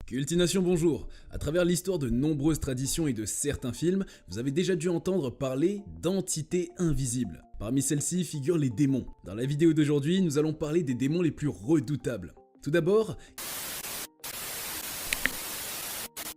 Cultination bonjour. À travers l'histoire de nombreuses traditions et de certains films, vous avez déjà dû entendre parler d'entités invisibles. Parmi celles-ci figurent les démons. Dans la vidéo d'aujourd'hui, nous allons parler des démons les plus redoutables. Tout d'abord,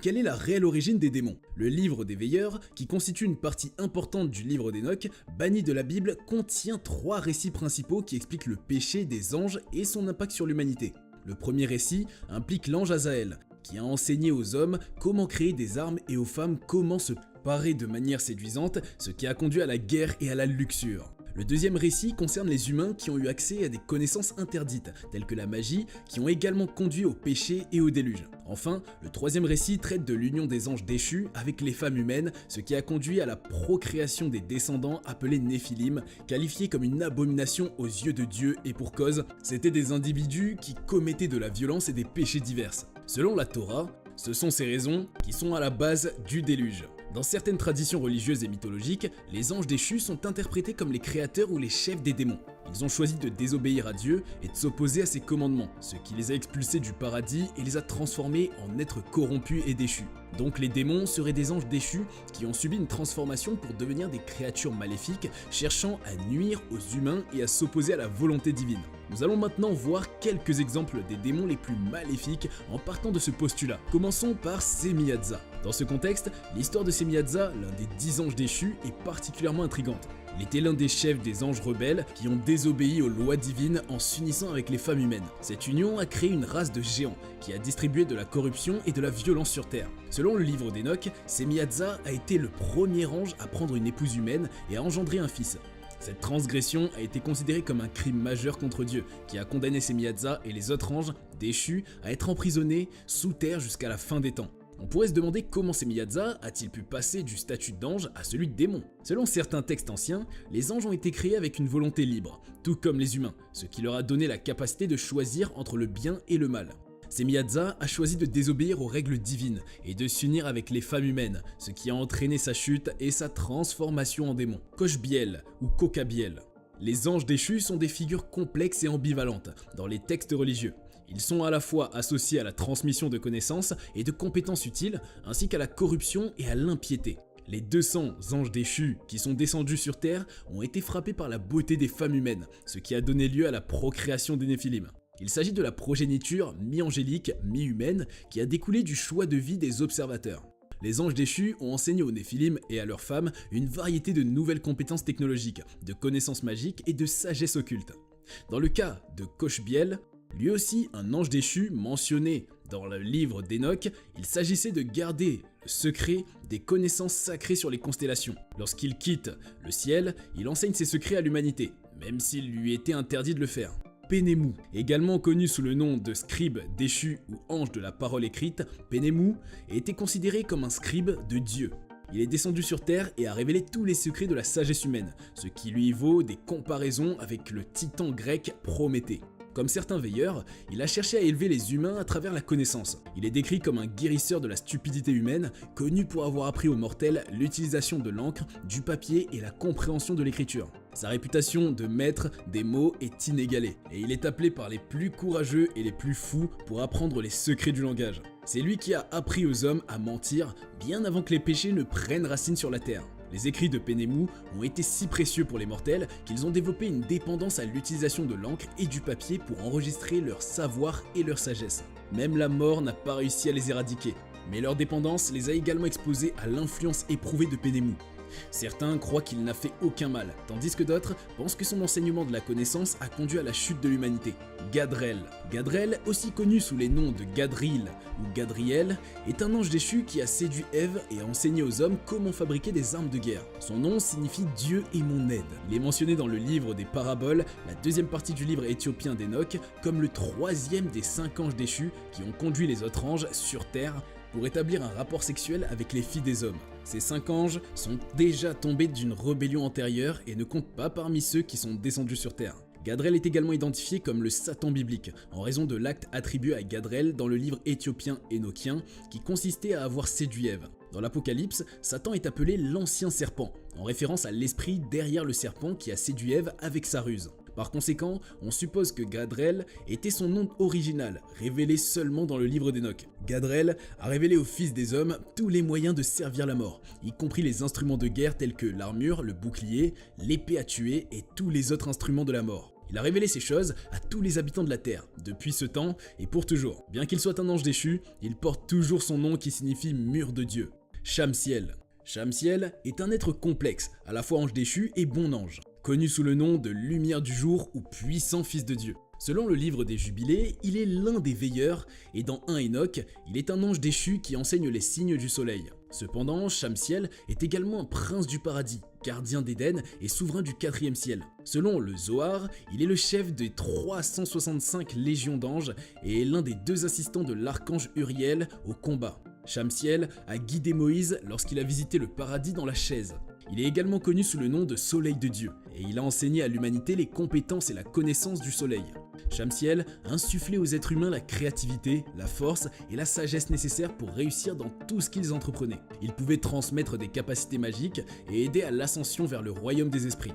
quelle est la réelle origine des démons? Le livre des Veilleurs, qui constitue une partie importante du livre d'Enoch, banni de la Bible, contient 3 récits principaux qui expliquent le péché des anges et son impact sur l'humanité. Le premier récit implique l'ange Azaël, qui a enseigné aux hommes comment créer des armes et aux femmes comment se parer de manière séduisante, ce qui a conduit à la guerre et à la luxure. Le deuxième récit concerne les humains qui ont eu accès à des connaissances interdites, telles que la magie, qui ont également conduit au péché et au déluge. Enfin, le troisième récit traite de l'union des anges déchus avec les femmes humaines, ce qui a conduit à la procréation des descendants appelés Néphilim, qualifiés comme une abomination aux yeux de Dieu et pour cause, c'étaient des individus qui commettaient de la violence et des péchés divers. Selon la Torah, ce sont ces raisons qui sont à la base du déluge. Dans certaines traditions religieuses et mythologiques, les anges déchus sont interprétés comme les créateurs ou les chefs des démons. Ils ont choisi de désobéir à Dieu et de s'opposer à ses commandements, ce qui les a expulsés du paradis et les a transformés en êtres corrompus et déchus. Donc les démons seraient des anges déchus qui ont subi une transformation pour devenir des créatures maléfiques cherchant à nuire aux humains et à s'opposer à la volonté divine. Nous allons maintenant voir quelques exemples des démons les plus maléfiques en partant de ce postulat. Commençons par Semiadza. Dans ce contexte, l'histoire de Semiadza, l'un des 10 anges déchus, est particulièrement intrigante. Il était l'un des chefs des anges rebelles qui ont désobéi aux lois divines en s'unissant avec les femmes humaines. Cette union a créé une race de géants qui a distribué de la corruption et de la violence sur Terre. Selon le livre d'Enoch, Semiadza a été le premier ange à prendre une épouse humaine et à engendrer un fils. Cette transgression a été considérée comme un crime majeur contre Dieu, qui a condamné Semiadza et les autres anges déchus à être emprisonnés sous terre jusqu'à la fin des temps. On pourrait se demander comment Semiadza a-t-il pu passer du statut d'ange à celui de démon. Selon certains textes anciens, les anges ont été créés avec une volonté libre, tout comme les humains, ce qui leur a donné la capacité de choisir entre le bien et le mal. Semiadza a choisi de désobéir aux règles divines et de s'unir avec les femmes humaines, ce qui a entraîné sa chute et sa transformation en démon. Koshbiel ou Kokabiel. Les anges déchus sont des figures complexes et ambivalentes dans les textes religieux. Ils sont à la fois associés à la transmission de connaissances et de compétences utiles, ainsi qu'à la corruption et à l'impiété. Les 200 anges déchus qui sont descendus sur Terre ont été frappés par la beauté des femmes humaines, ce qui a donné lieu à la procréation des Néphilim. Il s'agit de la progéniture mi-angélique, mi-humaine, qui a découlé du choix de vie des observateurs. Les anges déchus ont enseigné aux Néphilim et à leurs femmes une variété de nouvelles compétences technologiques, de connaissances magiques et de sagesse occulte. Dans le cas de Koshbiel, lui aussi un ange déchu mentionné dans le livre d'Enoch, il s'agissait de garder le secret des connaissances sacrées sur les constellations. Lorsqu'il quitte le ciel, il enseigne ses secrets à l'humanité, même s'il lui était interdit de le faire. Pénémou, également connu sous le nom de scribe déchu ou ange de la parole écrite, Pénémou était considéré comme un scribe de Dieu. Il est descendu sur Terre et a révélé tous les secrets de la sagesse humaine, ce qui lui vaut des comparaisons avec le titan grec Prométhée. Comme certains veilleurs, il a cherché à élever les humains à travers la connaissance. Il est décrit comme un guérisseur de la stupidité humaine, connu pour avoir appris aux mortels l'utilisation de l'encre, du papier et la compréhension de l'écriture. Sa réputation de maître des mots est inégalée, et il est appelé par les plus courageux et les plus fous pour apprendre les secrets du langage. C'est lui qui a appris aux hommes à mentir bien avant que les péchés ne prennent racine sur la terre. Les écrits de Pénémou ont été si précieux pour les mortels qu'ils ont développé une dépendance à l'utilisation de l'encre et du papier pour enregistrer leur savoir et leur sagesse. Même la mort n'a pas réussi à les éradiquer, mais leur dépendance les a également exposés à l'influence éprouvée de Pénémou. Certains croient qu'il n'a fait aucun mal, tandis que d'autres pensent que son enseignement de la connaissance a conduit à la chute de l'humanité. Gadrel. Gadrel, aussi connu sous les noms de Gadril ou Gadriel, est un ange déchu qui a séduit Ève et a enseigné aux hommes comment fabriquer des armes de guerre. Son nom signifie « Dieu est mon aide ». Il est mentionné dans le livre des paraboles, la deuxième partie du livre éthiopien d'Enoch, comme le 3e des 5 anges déchus qui ont conduit les autres anges sur Terre pour établir un rapport sexuel avec les filles des hommes. Ces 5 anges sont déjà tombés d'une rébellion antérieure et ne comptent pas parmi ceux qui sont descendus sur Terre. Gadrel est également identifié comme le Satan biblique, en raison de l'acte attribué à Gadrel dans le livre éthiopien énochien, qui consistait à avoir séduit Ève. Dans l'Apocalypse, Satan est appelé l'ancien serpent, en référence à l'esprit derrière le serpent qui a séduit Ève avec sa ruse. Par conséquent, on suppose que Gadrel était son nom original, révélé seulement dans le livre d'Enoch. Gadrel a révélé aux fils des hommes tous les moyens de servir la mort, y compris les instruments de guerre tels que l'armure, le bouclier, l'épée à tuer et tous les autres instruments de la mort. Il a révélé ces choses à tous les habitants de la Terre, depuis ce temps et pour toujours. Bien qu'il soit un ange déchu, il porte toujours son nom qui signifie mur de Dieu, Shamsiel. Shamsiel est un être complexe, à la fois ange déchu et bon ange, connu sous le nom de lumière du jour ou puissant fils de Dieu. Selon le livre des Jubilés, il est l'un des veilleurs et dans 1 Enoch, il est un ange déchu qui enseigne les signes du soleil. Cependant, Shamsiel est également un prince du paradis, gardien d'Éden et souverain du 4e ciel. Selon le Zohar, il est le chef des 365 légions d'anges et est l'un des 2 assistants de l'archange Uriel au combat. Shamsiel a guidé Moïse lorsqu'il a visité le paradis dans la chaise. Il est également connu sous le nom de Soleil de Dieu, et il a enseigné à l'humanité les compétences et la connaissance du soleil. Shamsiel a insufflé aux êtres humains la créativité, la force et la sagesse nécessaires pour réussir dans tout ce qu'ils entreprenaient. Il pouvait transmettre des capacités magiques et aider à l'ascension vers le royaume des esprits.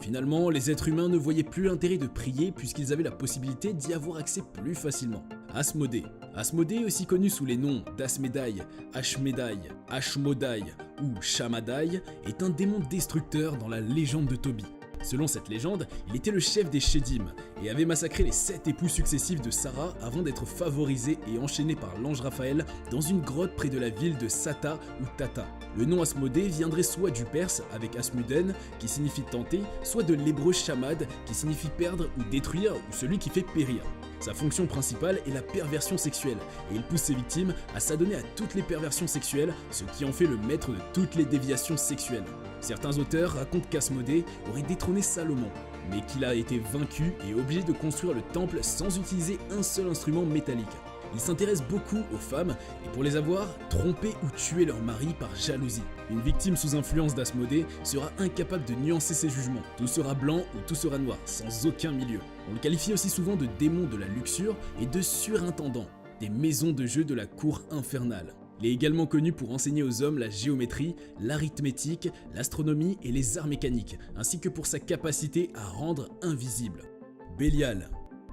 Finalement, les êtres humains ne voyaient plus l'intérêt de prier puisqu'ils avaient la possibilité d'y avoir accès plus facilement. Asmodée. Asmodée, aussi connu sous les noms d'Asmédaï, Ashmédaï, Ashmodaï ou Shammadaï, est un démon destructeur dans la légende de Tobit. Selon cette légende, il était le chef des Shédim et avait massacré les 7 épouses successives de Sarah avant d'être favorisé et enchaîné par l'ange Raphaël dans une grotte près de la ville de Sata ou Tata. Le nom Asmodée viendrait soit du perse avec Asmuden qui signifie tenter, soit de l'hébreu Shammad qui signifie perdre ou détruire ou celui qui fait périr. Sa fonction principale est la perversion sexuelle et il pousse ses victimes à s'adonner à toutes les perversions sexuelles, ce qui en fait le maître de toutes les déviations sexuelles. Certains auteurs racontent qu'Asmodée aurait détrôné Salomon, mais qu'il a été vaincu et obligé de construire le temple sans utiliser un seul instrument métallique. Il s'intéresse beaucoup aux femmes et pour les avoir, tromper ou tuer leur mari par jalousie. Une victime sous influence d'Asmodée sera incapable de nuancer ses jugements. Tout sera blanc ou tout sera noir, sans aucun milieu. On le qualifie aussi souvent de démon de la luxure et de surintendant, des maisons de jeu de la cour infernale. Il est également connu pour enseigner aux hommes la géométrie, l'arithmétique, l'astronomie et les arts mécaniques, ainsi que pour sa capacité à rendre invisible. Bélial.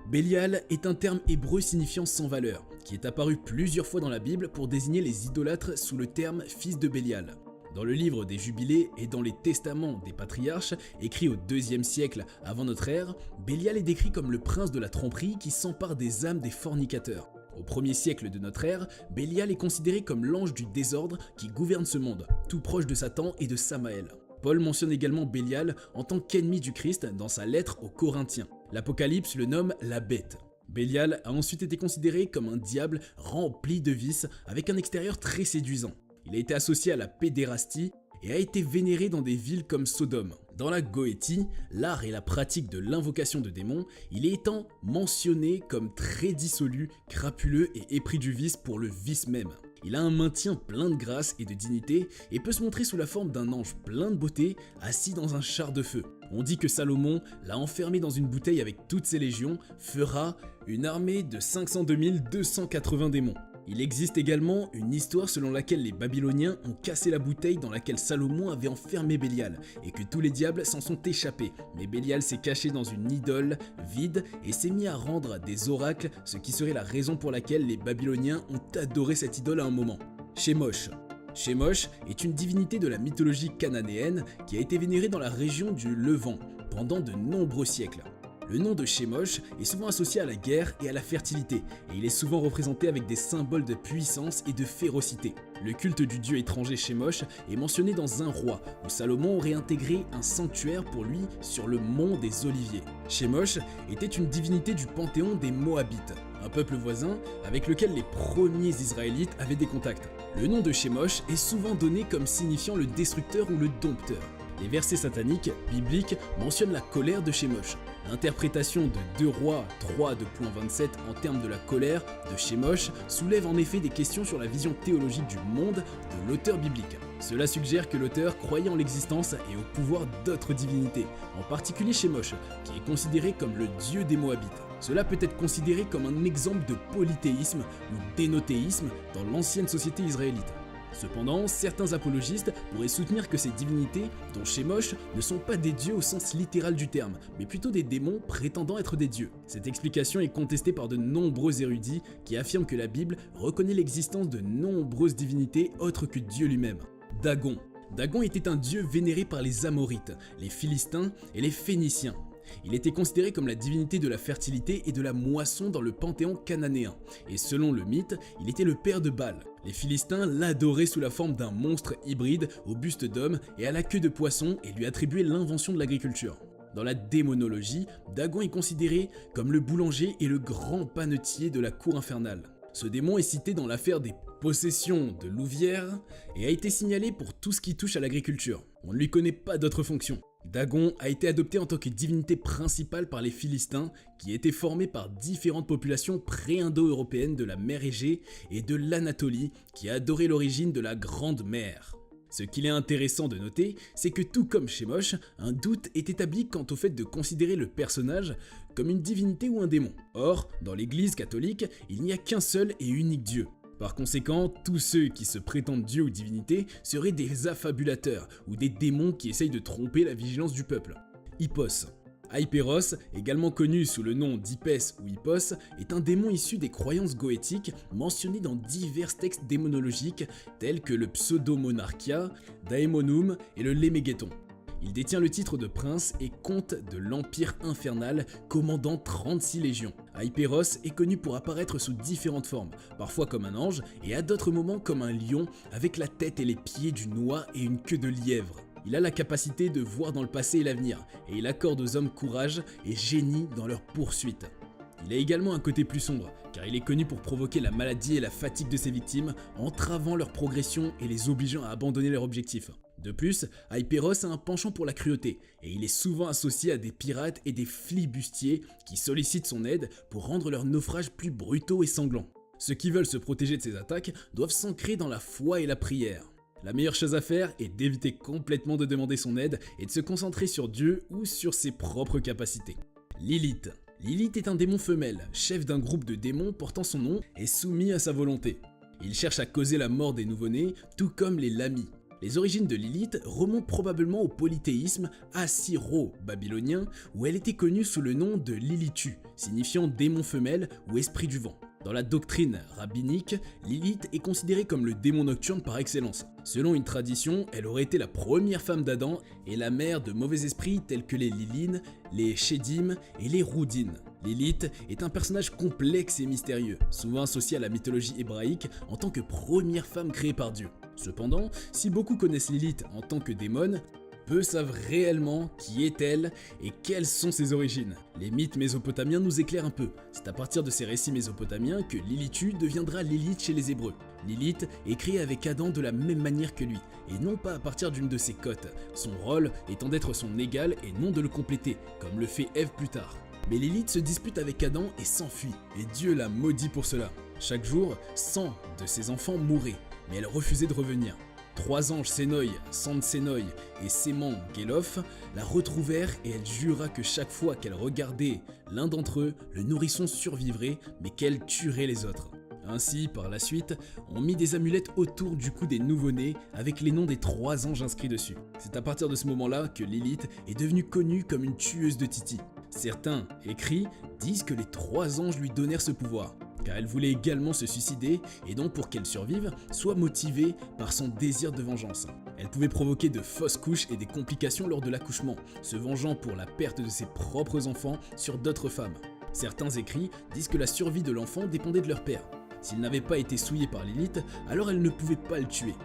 Bélial est un terme hébreu signifiant sans valeur, qui est apparu plusieurs fois dans la Bible pour désigner les idolâtres sous le terme fils de Bélial. Dans le livre des Jubilés et dans les testaments des patriarches, écrits au 2e siècle avant notre ère, Bélial est décrit comme le prince de la tromperie qui s'empare des âmes des fornicateurs. Au 1er siècle de notre ère, Bélial est considéré comme l'ange du désordre qui gouverne ce monde, tout proche de Satan et de Samaël. Paul mentionne également Bélial en tant qu'ennemi du Christ dans sa lettre aux Corinthiens. L'Apocalypse le nomme la bête. Bélial a ensuite été considéré comme un diable rempli de vices avec un extérieur très séduisant. Il a été associé à la pédérastie et a été vénéré dans des villes comme Sodome. Dans la Goétie, l'art et la pratique de l'invocation de démons, il est étant mentionné comme très dissolu, crapuleux et épris du vice pour le vice même. Il a un maintien plein de grâce et de dignité et peut se montrer sous la forme d'un ange plein de beauté assis dans un char de feu. On dit que Salomon l'a enfermé dans une bouteille avec toutes ses légions, fera une armée de 502 280 démons. Il existe également une histoire selon laquelle les Babyloniens ont cassé la bouteille dans laquelle Salomon avait enfermé Bélial et que tous les diables s'en sont échappés. Mais Bélial s'est caché dans une idole vide et s'est mis à rendre des oracles, ce qui serait la raison pour laquelle les Babyloniens ont adoré cette idole à un moment. Chemosh. Chemosh est une divinité de la mythologie cananéenne qui a été vénérée dans la région du Levant pendant de nombreux siècles. Le nom de Chemosh est souvent associé à la guerre et à la fertilité, et il est souvent représenté avec des symboles de puissance et de férocité. Le culte du dieu étranger Chemosh est mentionné dans un roi, où Salomon aurait intégré un sanctuaire pour lui sur le mont des Oliviers. Chemosh était une divinité du panthéon des Moabites, un peuple voisin avec lequel les premiers Israélites avaient des contacts. Le nom de Chemosh est souvent donné comme signifiant le destructeur ou le dompteur. Les versets sataniques, bibliques, mentionnent la colère de Chemosh. L'interprétation de 2 Rois 3:27 en termes de la colère de Chemosh soulève en effet des questions sur la vision théologique du monde de l'auteur biblique. Cela suggère que l'auteur croyait en l'existence et au pouvoir d'autres divinités, en particulier Chemosh, qui est considéré comme le dieu des Moabites. Cela peut être considéré comme un exemple de polythéisme ou d'énothéisme dans l'ancienne société israélite. Cependant, certains apologistes pourraient soutenir que ces divinités, dont Chemosh, ne sont pas des dieux au sens littéral du terme, mais plutôt des démons prétendant être des dieux. Cette explication est contestée par de nombreux érudits qui affirment que la Bible reconnaît l'existence de nombreuses divinités autres que Dieu lui-même. Dagon. Dagon était un dieu vénéré par les Amorites, les Philistins et les Phéniciens. Il était considéré comme la divinité de la fertilité et de la moisson dans le panthéon cananéen, et selon le mythe, il était le père de Baal. Les Philistins l'adoraient sous la forme d'un monstre hybride au buste d'homme et à la queue de poisson et lui attribuaient l'invention de l'agriculture. Dans la démonologie, Dagon est considéré comme le boulanger et le grand panetier de la cour infernale. Ce démon est cité dans l'affaire des possessions de Louvière et a été signalé pour tout ce qui touche à l'agriculture. On ne lui connaît pas d'autre fonction. Dagon a été adopté en tant que divinité principale par les Philistins, qui étaient formés par différentes populations pré-indo-européennes de la mer Égée et de l'Anatolie, qui adoraient l'origine de la Grande Mer. Ce qu'il est intéressant de noter, c'est que tout comme Chemosh, un doute est établi quant au fait de considérer le personnage comme une divinité ou un démon. Or, dans l'église catholique, il n'y a qu'un seul et unique Dieu. Par conséquent, tous ceux qui se prétendent dieux ou divinités seraient des affabulateurs ou des démons qui essayent de tromper la vigilance du peuple. Hippos. Hyperos, également connu sous le nom d'Hypès ou Hippos, est un démon issu des croyances goétiques mentionné dans divers textes démonologiques tels que le Pseudo-Monarchia, Daemonum et le Lémégéton. Il détient le titre de prince et comte de l'Empire infernal, commandant 36 légions. Hyperos est connu pour apparaître sous différentes formes, parfois comme un ange et à d'autres moments comme un lion avec la tête et les pieds d'une oie et une queue de lièvre. Il a la capacité de voir dans le passé et l'avenir, et il accorde aux hommes courage et génie dans leur poursuite. Il a également un côté plus sombre, car il est connu pour provoquer la maladie et la fatigue de ses victimes, entravant leur progression et les obligeant à abandonner leur objectif. De plus, Hyperos a un penchant pour la cruauté, et il est souvent associé à des pirates et des flibustiers qui sollicitent son aide pour rendre leurs naufrages plus brutaux et sanglants. Ceux qui veulent se protéger de ces attaques doivent s'ancrer dans la foi et la prière. La meilleure chose à faire est d'éviter complètement de demander son aide et de se concentrer sur Dieu ou sur ses propres capacités. Lilith. Lilith est un démon femelle, chef d'un groupe de démons portant son nom et soumis à sa volonté. Il cherche à causer la mort des nouveau-nés, tout comme les Lamis. Les origines de Lilith remontent probablement au polythéisme assyro-babylonien où elle était connue sous le nom de Lilitu, signifiant démon femelle ou esprit du vent. Dans la doctrine rabbinique, Lilith est considérée comme le démon nocturne par excellence. Selon une tradition, elle aurait été la première femme d'Adam et la mère de mauvais esprits tels que les Lilines, les Shedim et les Roudines. Lilith est un personnage complexe et mystérieux, souvent associé à la mythologie hébraïque en tant que première femme créée par Dieu. Cependant, si beaucoup connaissent Lilith en tant que démon, peu savent réellement qui est-elle et quelles sont ses origines. Les mythes mésopotamiens nous éclairent un peu. C'est à partir de ces récits mésopotamiens que Lilitu deviendra Lilith chez les Hébreux. Lilith est créée avec Adam de la même manière que lui, et non pas à partir d'une de ses côtes, son rôle étant d'être son égal et non de le compléter, comme le fait Ève plus tard. Mais Lilith se dispute avec Adam et s'enfuit, et Dieu la maudit pour cela. Chaque jour, 100 de ses enfants mouraient, mais elle refusait de revenir. 3 anges Sénoï, Sand-Sénoï et Séman-Guélof la retrouvèrent et elle jura que chaque fois qu'elle regardait l'un d'entre eux, le nourrisson survivrait mais qu'elle tuerait les autres. Ainsi, par la suite, on mit des amulettes autour du cou des nouveau-nés avec les noms des 3 anges inscrits dessus. C'est à partir de ce moment-là que Lilith est devenue connue comme une tueuse de Titi. Certains écrits disent que les 3 anges lui donnèrent ce pouvoir, car elle voulait également se suicider et donc pour qu'elle survive, soit motivée par son désir de vengeance. Elle pouvait provoquer de fausses couches et des complications lors de l'accouchement, se vengeant pour la perte de ses propres enfants sur d'autres femmes. Certains écrits disent que la survie de l'enfant dépendait de leur père. S'il n'avait pas été souillé par Lilith, alors elle ne pouvait pas le tuer.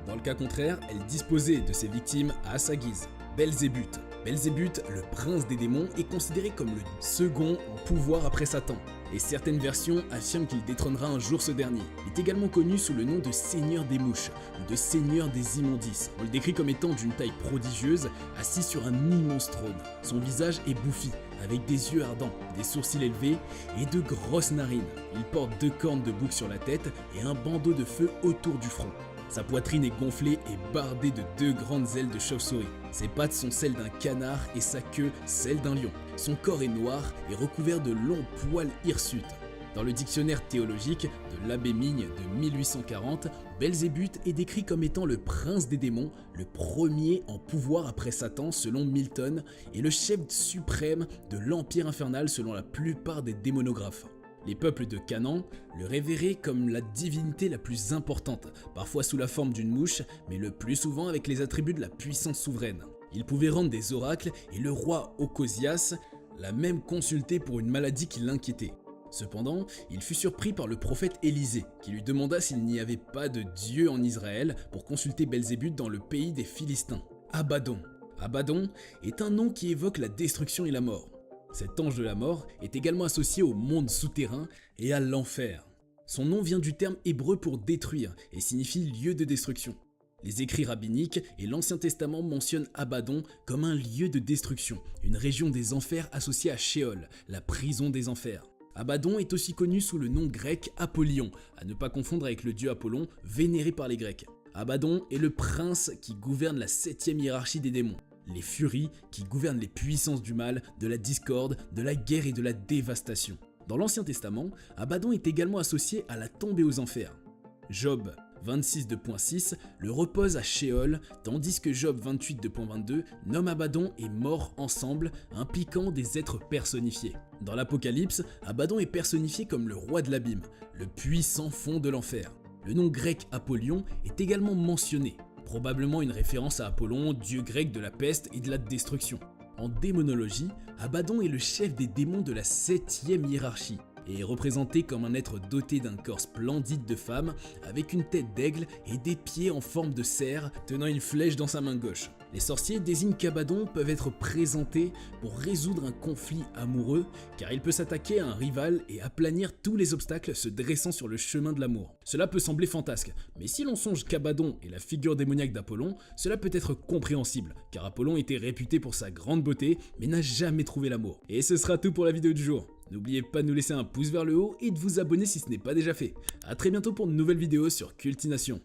Dans le cas contraire, elle disposait de ses victimes à sa guise. Belzébuth. Belzébuth, le prince des démons, est considéré comme le second en pouvoir après Satan, et certaines versions affirment qu'il détrônera un jour ce dernier. Il est également connu sous le nom de Seigneur des mouches, ou de Seigneur des immondices. On le décrit comme étant d'une taille prodigieuse, assis sur un immense trône. Son visage est bouffi, avec des yeux ardents, des sourcils élevés et de grosses narines. Il porte 2 cornes de bouc sur la tête et un bandeau de feu autour du front. Sa poitrine est gonflée et bardée de 2 grandes ailes de chauve-souris. Ses pattes sont celles d'un canard et sa queue celle d'un lion. Son corps est noir et recouvert de longs poils hirsutes. Dans le dictionnaire théologique de l'abbé Migne de 1840, Belzébuth est décrit comme étant le prince des démons, le premier en pouvoir après Satan selon Milton, et le chef suprême de l'empire infernal selon la plupart des démonographes. Les peuples de Canaan le révéraient comme la divinité la plus importante, parfois sous la forme d'une mouche, mais le plus souvent avec les attributs de la puissance souveraine. Il pouvait rendre des oracles et le roi Ocosias l'a même consulté pour une maladie qui l'inquiétait. Cependant, il fut surpris par le prophète Élisée, qui lui demanda s'il n'y avait pas de Dieu en Israël pour consulter Belzébuth dans le pays des Philistins. Abaddon. Abaddon est un nom qui évoque la destruction et la mort. Cet ange de la mort est également associé au monde souterrain et à l'enfer. Son nom vient du terme hébreu pour détruire et signifie lieu de destruction. Les écrits rabbiniques et l'Ancien Testament mentionnent Abaddon comme un lieu de destruction, une région des enfers associée à Sheol, la prison des enfers. Abaddon est aussi connu sous le nom grec Apollyon, à ne pas confondre avec le dieu Apollon, vénéré par les Grecs. Abaddon est le prince qui gouverne la 7e hiérarchie des démons, les furies qui gouvernent les puissances du mal, de la discorde, de la guerre et de la dévastation. Dans l'Ancien Testament, Abaddon est également associé à la tombe et aux enfers. Job 26.2.6 le repose à Sheol, tandis que Job 28.2.22 nomme Abaddon et mort ensemble, impliquant des êtres personnifiés. Dans l'Apocalypse, Abaddon est personnifié comme le roi de l'abîme, le puissant fond de l'enfer. Le nom grec Apollyon est également mentionné, probablement une référence à Apollon, dieu grec de la peste et de la destruction. En démonologie, Abaddon est le chef des démons de la 7e hiérarchie, et est représenté comme un être doté d'un corps splendide de femme, avec une tête d'aigle et des pieds en forme de cerf, tenant une flèche dans sa main gauche. Les sorciers désignent qu'Abaddon peuvent être présentés pour résoudre un conflit amoureux, car il peut s'attaquer à un rival et aplanir tous les obstacles se dressant sur le chemin de l'amour. Cela peut sembler fantasque, mais si l'on songe qu'Abaddon est la figure démoniaque d'Apollon, cela peut être compréhensible, car Apollon était réputé pour sa grande beauté, mais n'a jamais trouvé l'amour. Et ce sera tout pour la vidéo du jour. N'oubliez pas de nous laisser un pouce vers le haut et de vous abonner si ce n'est pas déjà fait. A très bientôt pour de nouvelles vidéos sur Cultination.